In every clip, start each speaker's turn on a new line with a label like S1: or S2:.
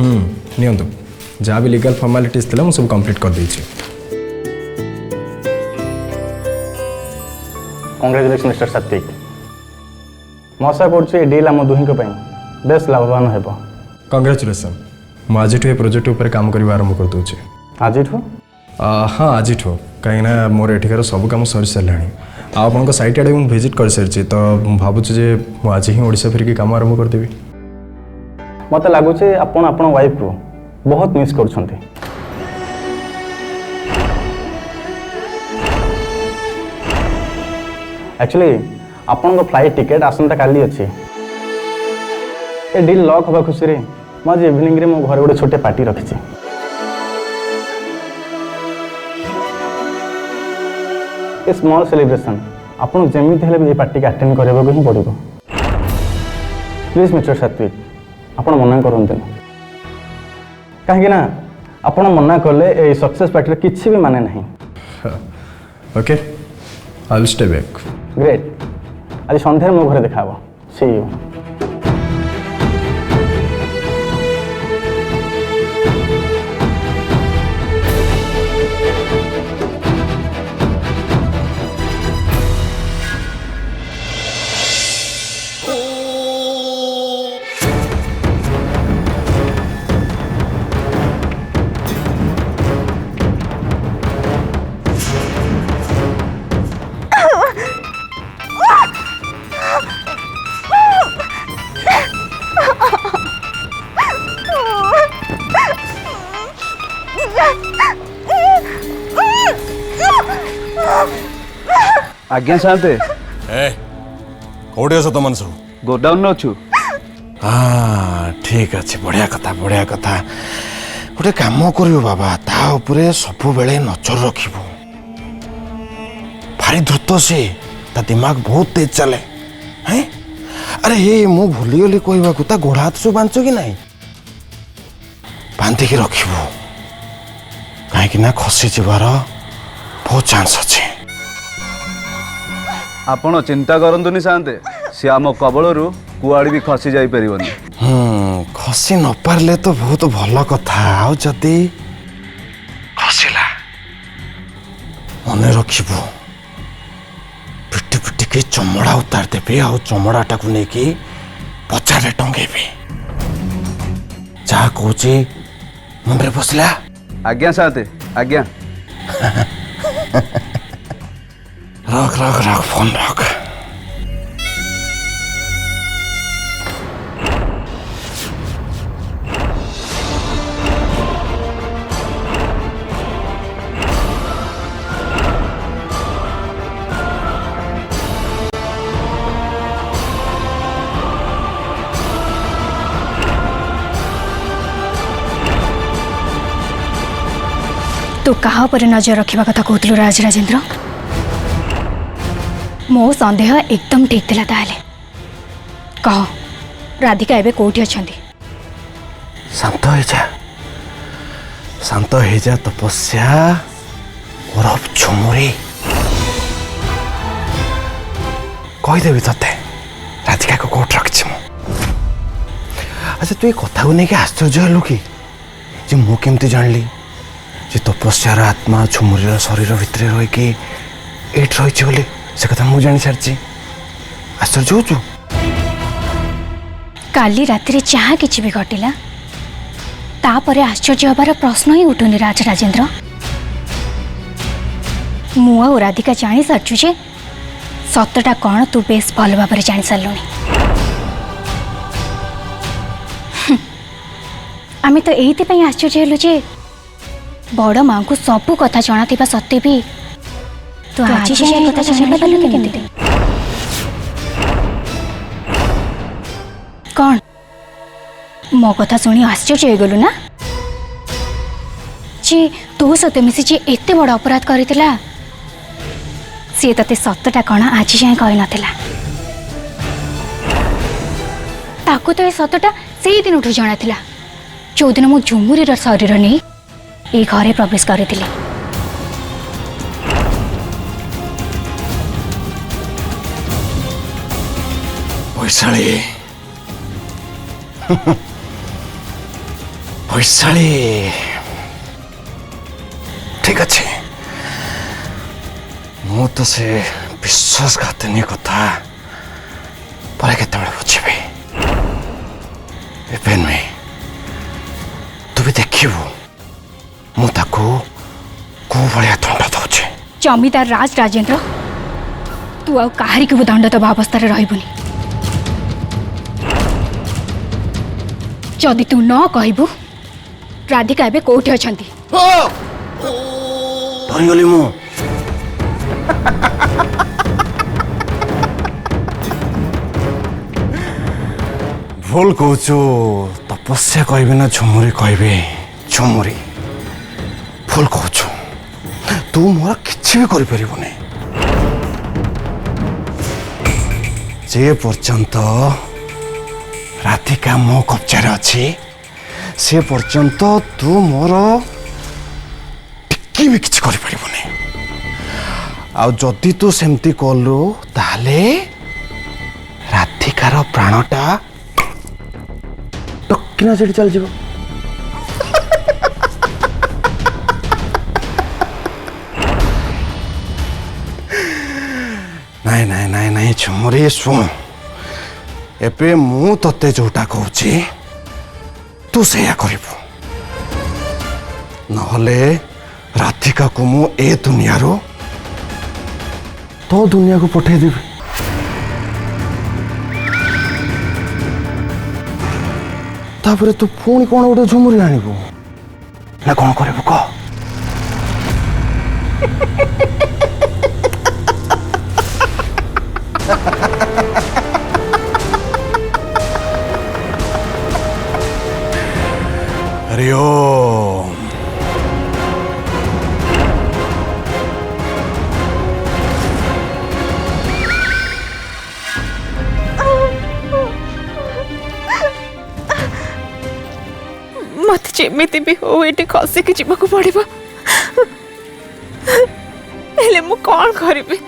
S1: नियंतु जहाँ भी legal formalities थिला मु सब कंप्लीट कर देछि।
S2: कांग्रेचुलेशन मिस्टर सात्विक। मैं आशा कर डील आम दुही बेस लाभवान हेब।
S1: कंग्रेचुलेसन मु आज ये प्रोजेक्ट ऊपर काम करबा आरंभ कर दूची।
S2: आज
S1: हाँ आज कहीं मोर एठिकार सब काम सरी सारे आपन साइट आड़े मुझे भिजिट कर सारी तो भावुँ जे मुझे ही ओडिशा फेरिकी काम आरंभ करदेवी।
S2: मत लगुच आपण आपण वाइफ को बहुत मिस कर। एक्चुअली आपण फ्लाइट टिकेट आसंता काली अच्छी ए डील लॉक हवा खुशी रे मैं आज इवनिंग रे मो घर गोटे छोटे पार्टी रखी। ए स्मॉल सेलिब्रेशन आपन जमीती हेले भी पार्टी के अटेंड करबा को ही पड़िबो। प्लीज मिस्टर सात्विक आपण मना करंतु कहीं ना आपण मना कले ए सक्सेस पार्टी किछि भी माने नहीं।
S1: Okay I will stay back.
S2: Great आज संध्यारे मो घरे देखा सी यू।
S3: आज्ञा साहते
S4: कौटे अस तुम सब
S3: गोडाउन अच्छु।
S4: हाँ ठीक अच्छे बढ़िया कथा गोटे काम कर बाबा ता उपरे सब बेले नजर रखिबू। भारी द्रुत से ता दिमाग बहुत तेज चले हैं। अरे हे मु भूलीगली कहवा ता गोड़ हाथ सब बांध कि नहीं बांधिकी रखिबू कहीं खसी जबार बहुत चांस अच्छे।
S3: आपण चिंता करंतुनी साहते सी आम कबलरू कुआड़ी भी खसी जाई परिबनी।
S4: खसी न पारले तो बहुत भल कथा आउ जदि खसिला मन रखिबू पिटी पिटी के चमड़ा उतार देबे आ चमड़ाटा को लेकी बजार टंगेबे जा कहूची मुंडे बसला।
S3: आज्ञा साहते आज्ञा।
S4: रख रख रख फोन रख।
S5: तू कहा पर नजर रखा कथा कहतलु राज राजेंद्र। मो संदेह एकदम ठीक थिला ताले कह राधिका एबे कोठी अछंती।
S4: शांत हो जा तपस्या उर्फ झुमुरी कहीदेवी ते राधिका को कोट रखी मु। अच्छा तू ये कथा को लेकिन आश्चर्य हलु कि मु केमती जानली जे तपस्यार आत्मा झुमुरीर शरीर भितर रहीकि एट रही बोली से कथा मु जानी सारी। आश्चर्य होचु
S5: काली राति जहाँ किसी भी घटिला तापर आश्चर्य हबार प्रश्न ही उठुनी राज राजेंद्र। मु आ राधिका जानी सारचु जे सतटा कौन तू बेस भल भाव जानी सारूनी। आम तो ये आश्चर्य हेलु जे बड़ माँ को सबू कथा जना थिबा सत्ते भी तो आज कथा जानी पालु केमिति। कौन मो कथा शुणी आश्चर्य हो गलु ना जे तो सत मिसी जे एते बड़ अपराध करथिला सी तते सतटा कण आज जाए कहि नथिला। ताको तो ए सतटा सेही दिन उठु जणा थिला जो दिन मु झुमुरीर शरीर नहीं ए घरे प्रवेश करथिली।
S4: वैशाली वैशाली ठीक अच्छे मु तो से विश्वासघातिनी कथा पर केत बुझे एवं नुहे तू भी देखू मुझे कौ भाया दंड दौचे
S5: जमीदार राज राजेंद्र तू आ कहारी को दंड दबा अवस्था रही जदि तू न कहबू राधिका एबे कोठे अछंती
S4: डरीगली मु भूल कहचु तपस्या कहबी ना झुमुरी कहबी झुमुरी भूल कहचु तू मोर किछि भी करि परिबोनी जे पर्यंत राधिका मो कब्जारे अच्छी से पर्यंत तू मोर टिकी भी किछि करि परिबोनी आ जदि तू सेमती कलु ताले राधिकार प्राणटा टक्किना सेठी चल जीव नाई नाई नाई नाई झुमुरी शुण एबे मु तते जोटा कहूची तू सेया करिबु नहले राधिका को मु ए दुनिया रो तो दुनिया को पठे देबी तापरे तू पुणी कौन गोटे झुमुरी आनिबु ना कौन करिबु कह हरि ओम
S6: मत जेमिति भी हो ये खसिक जीवाक पड़ो हेले मु कौन करिबी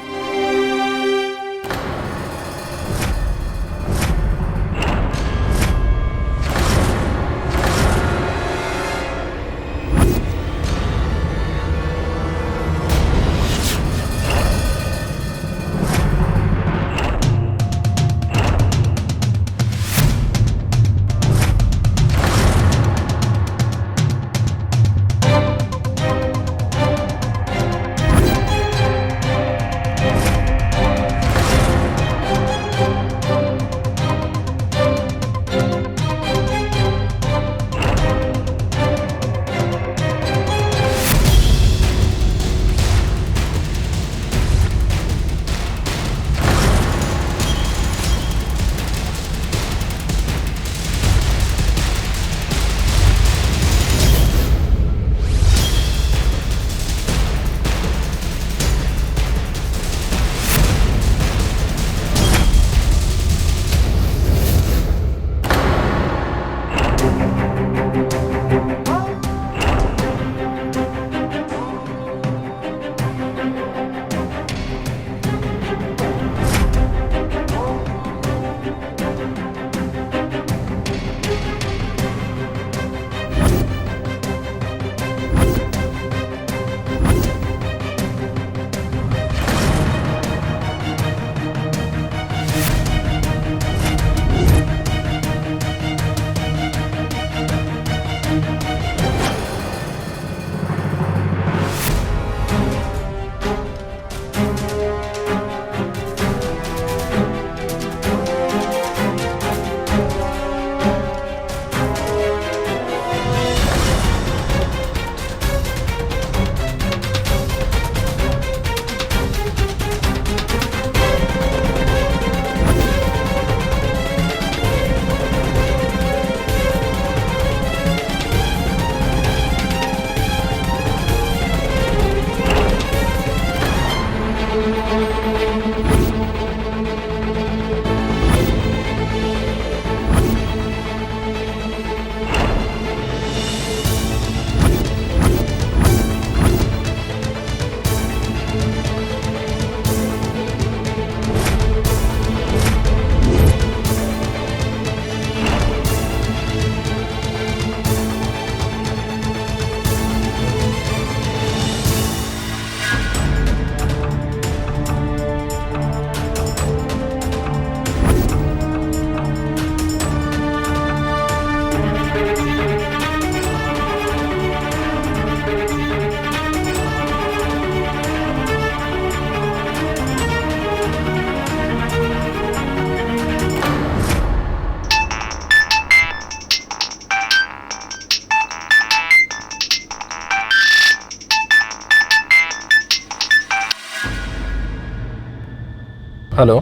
S1: हेलो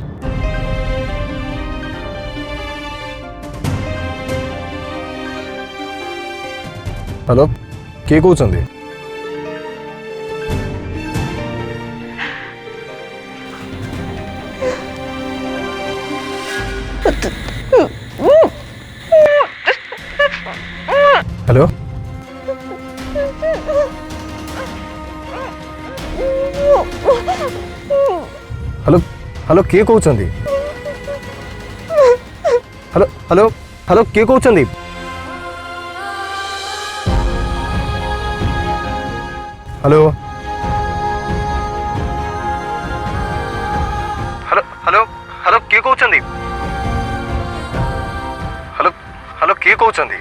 S1: हेलो किए कहते हेलो हेलो हेलो किए कहते हेलो हेलो हेलो किए कहते हेलो हेलो हेलो हेलो किए कहते हेलो हेलो किए कहते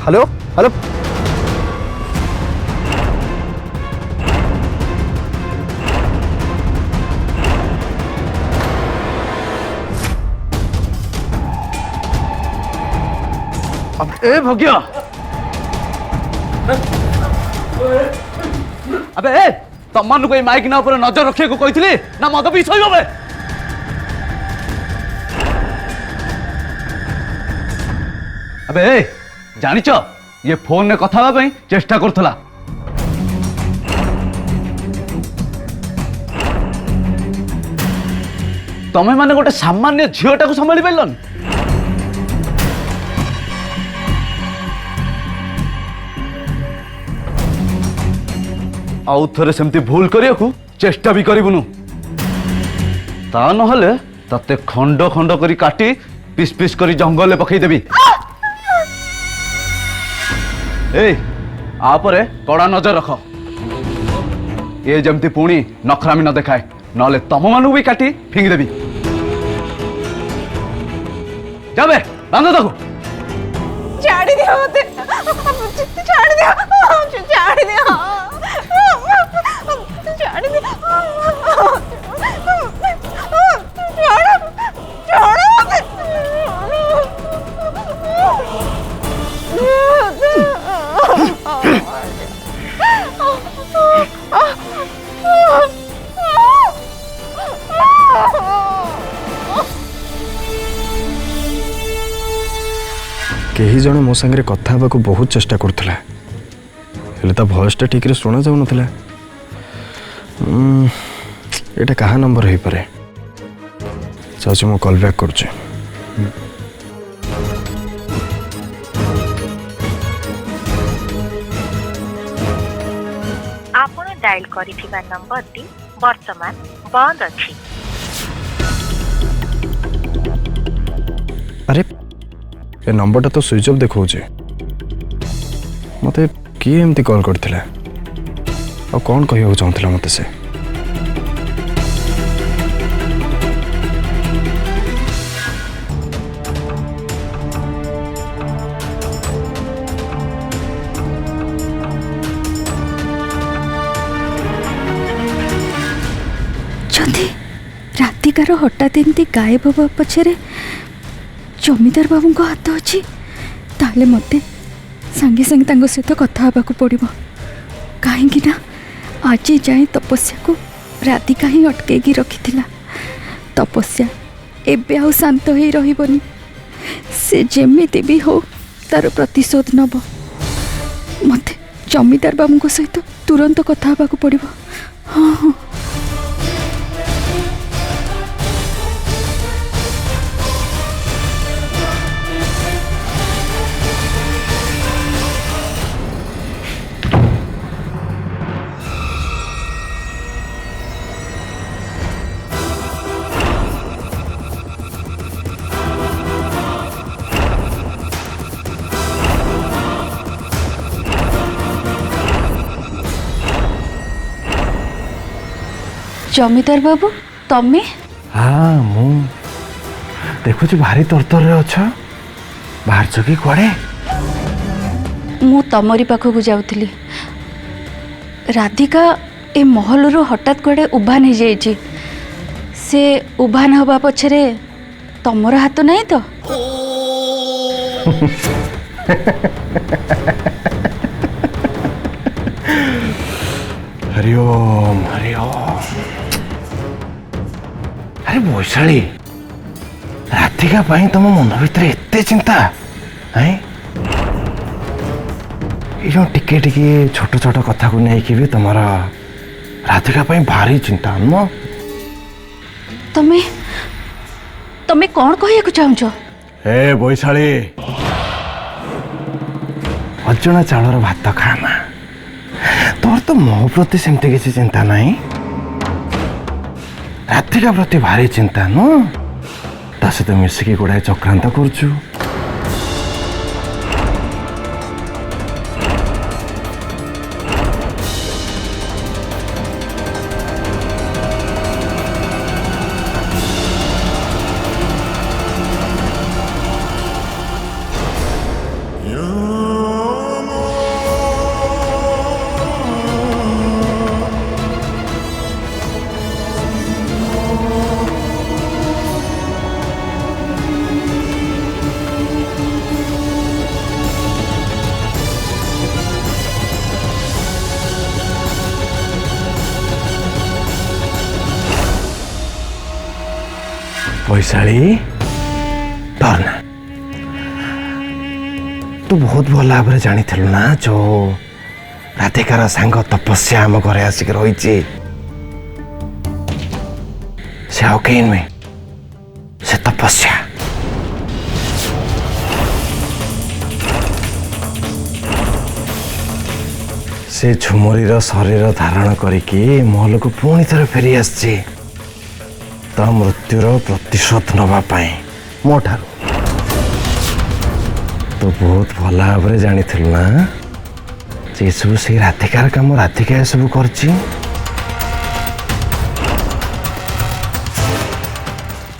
S1: हेलो हेलो
S3: ए भग्या अबे ए तमनु कोई माइक ना ऊपर नजर रखे को कहितली ना मद पी सही होबे अबे ए जानिच ये फोन ने कथा होबा चेष्टा करथला तमे माने गोटे सामान्य झियोटा को संभाली पाइलन आउ थरे सेमती भूल करिया को चेष्टा भी करिबुनु ता नहले तते खंड खंड करी काटी पिस पिस करी जंगल ले पकई देबी ए आपरे कड़ा नजर रख ये जमती पुणी नखरामी न देखाए नले तम मानु भी काटी फिंग देबी जाबे बांध दको
S6: छाड़ी दिया मते छाड़ी दिया छाड़ी दिया छाड़ी दिया छोड़ो मते
S1: केही जणे मो संगे कथा हवा को बहुत चेष्टा करथला हेले ता वॉइसटा ठीक रे सुना जाउ नथला एटा कहा नंबर है परे चाची मो कॉल बैक करछे
S7: आपण डायल करिथिबा नंबरटी वर्तमान बंद अछि
S1: अरे ए नंबरटा तो स्विच ऑफ देखौछे मते किए एमती कॉल करथिला आ कोन कहियो चाहथिला मते से
S5: जदि रातिकार हठात एमती गायब हवा पछरे जमीदार बाबू को हाथ अच्छी ताले मते सांगे सांगे तांगो सहित कथा हवा को पड़िबो काहेकि ना आज जाए तपस्या को राधिका ही अटकेगी रखिथिला तपस्या एबे आउ शांत होई रहिबनी से जेमिति भी हो तार प्रतिशोध नब मते जमीदार बाबू को सहित तुरंत कथा हवा को पड़िबो हाँ हाँ जमीदार बाबू तमे
S4: हाँ मु देखुची भारी तरतर रे अच्छा ବାହାରଛ କି କୁଆଡ଼େ?
S5: ମୁଁ ତମରି ପାଖକୁ ଯାଉଥିଲି। ରାଧିକା ଏ ମହଲରୁ ହଠାତ୍ କୁଆଡ଼େ ଉଭାନ ହେଇଯାଇଛି। ସେ ଉଭାନ ହେବା ପଛରେ ତମର ହାତ ନାହିଁ ତ?
S4: हरि ओम हरि ओम। अरे वैशाली, राधिका पाई तुम मन भीतर एते चिंता है? ये जो टिके टिके छोट छोट कथा को नहीं भी तुम राधिका पाई भारी चिंता नुह?
S5: तमे तमे कौन कहू चाहूच?
S4: हे वैशाली, अजଣା चाउर भात खाना। तोर तो मो प्रति सेमती किसी चिंता नहीं, राधिका प्रति भारी चिंता नु। ता सहित मिसिकी गुड़ाए चक्रांत करचु। वैशाली डरना, तू बहुत भल भाव जानी ना जो राधिकार सांग तपस्या आम घरे आसिक रही से आउ कहीं नुहे, से तपस्या। से झुमरीर शरीर धारण करके महल को पुणी थर फेरी आसी ता मृत्युर प्रतिशोध नवापाई मो ठारू। तो बहुत भल भाव जानी ना जे सब से राधिकार काम राधिका सब कर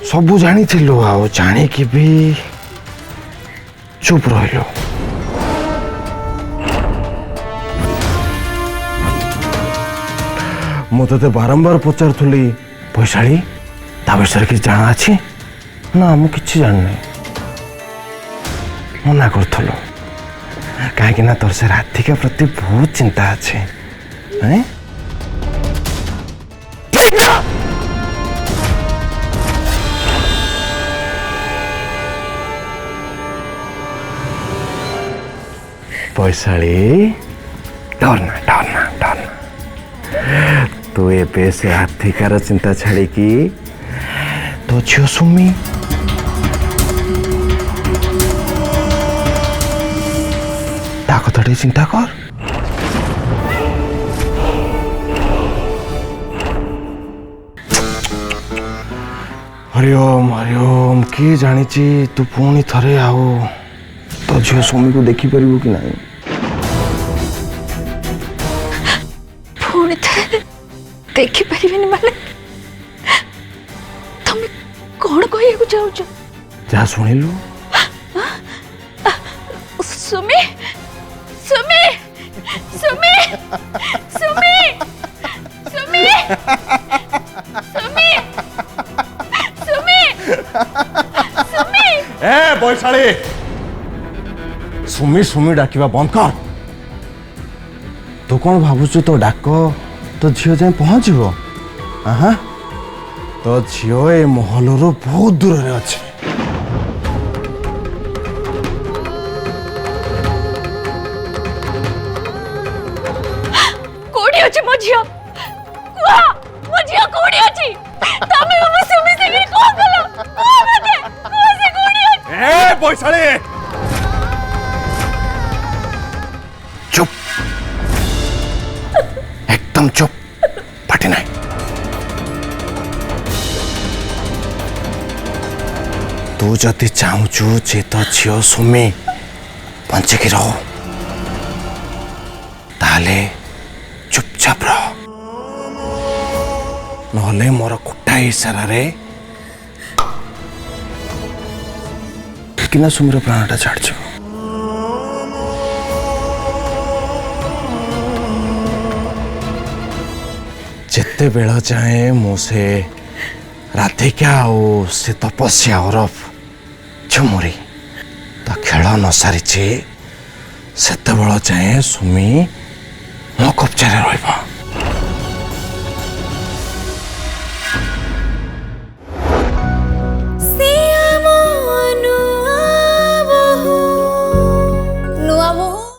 S4: सबू जानी आओ जानी कि भी चुप रहिलो। मु ते बारंबार पचारुली वैशाली ता विषय कि जाना अच्छी ना, मु किसी जाननी मना करूँ कहीं तोर से राधिका प्रति बहुत चिंता अच्छे। वैशाली डरना डरना डरना, तू ए से राधिकार चिंता छाड़ी की तो झील सुमी ता कथा चिंता कर। हरिओम किए जानी तू पुणी थरे आओ तो झील सुमी को देखी पारू कि नहीं?
S5: पुणी थरे देखी पारिबेनी माने तमे कौन कहू चाहूच?
S4: जा शुणिलु
S5: सुमी सुमी सुमी सुमी सुमी सुमी सुमी सुमी।
S4: ए वैशाली, सुमी सुमी डाकिबा बंद कर। तू कौन भावुचु तो डाक तो झील जाए पहुँचब? हाँ तो झील ए महल बहुत दूर रे अच्छे।
S5: कोडी अछि मो झियो? कुआ मो झियो कोडी अछि? तमे मो सुमी से को कलो? को मते को से कोडी अछि?
S4: ए वैशाली चुप, एकदम चुप, पाटी नहीं। तू जदि चाहूचु जे तो झील सुमी बंचिकी रहो ताले चुपचाप रह, नहले मोर कुटा इशारा रे काहींकिना सुमीर प्राणटा छाड़छ जिते बेल चाहे मु से राधिका से तपस्या ओरफ झुमुरी ता खेल न सारी से बेल चाहे सुमी मो कब्जा रहा